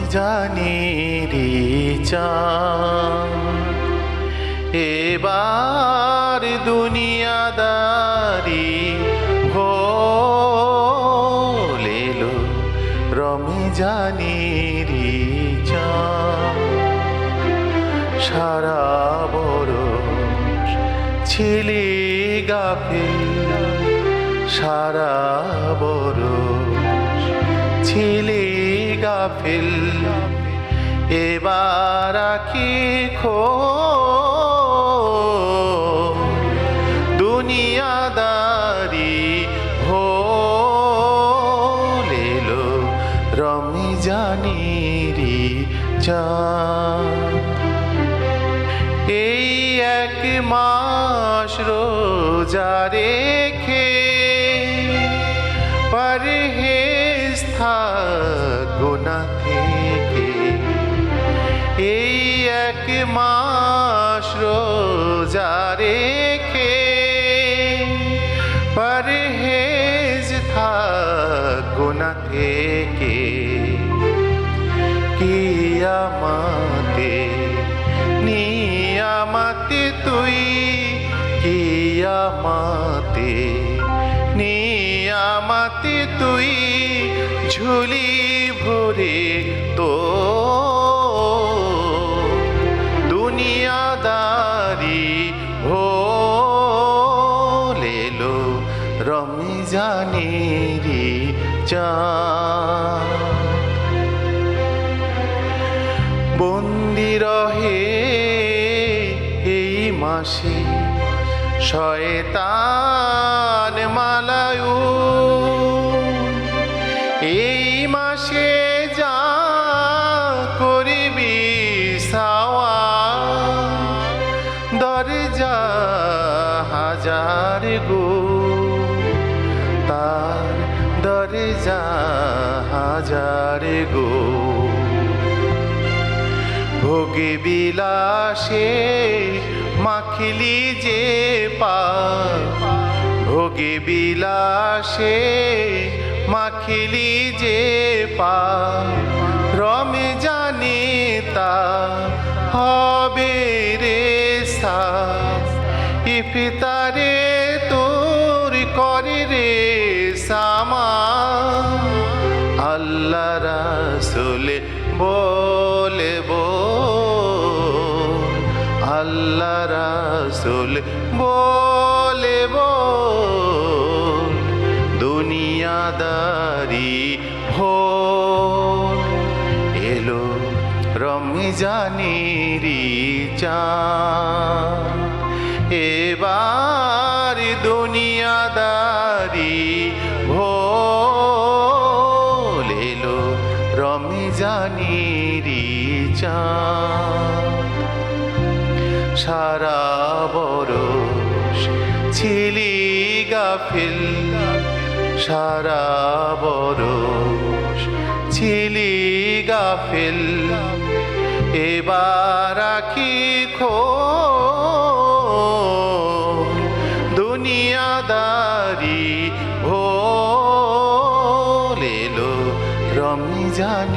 রমজানেরি চাঁদ এবার দুনিয়াদারি ভোল এলো রমজানেরি চাঁদ সারা বরষ ছিলি গাফিল সারা বরষ ছিলি গাফিল এবার আঁখি খোল দুনিয়াদারি ভোল এলো রমজানেরি চাঁদ এই এক মাস রোজা রেখে পরহেজ থাক গুনাহ থেকে এই এক মাস রোজা রেখে পরহেজ থাক গুনাহ থেকে কিয়ামতে নিয়ামতে তুই কিয়ামতে নিয়ামতে তুই ঝুলি ভরে তো দুনিয়াদারি ভোল এলো রমজানেরি চাঁদ বন্দি রহে এই মাসে শয়তান মালায়ু এই মাসে যা করিবি সাওয়া দরজা হাজার গো তার দরজা হাজার গো ভোগে বিলাসে মাখিলি যে পা ভোগে বিলাসে মাখিলি যে পা রমজানে তা হবে রে সাফ ইফতারে তোর করে রে সামা আল্লাহ রাসূল বলবো আল্লাহ রাসূল বলবো দুনিয়াদারি ভোল এলো রমজানেরি চাঁদ এবার দুনিয়াদারি ভোল এলো রমজানেরি চাঁদ সারা বরষ ছিলি গাফিল সারা বরষ ছিলি গাফিল এবার আঁখি খোল দুনিয়াদারি ভোল এলো রমজান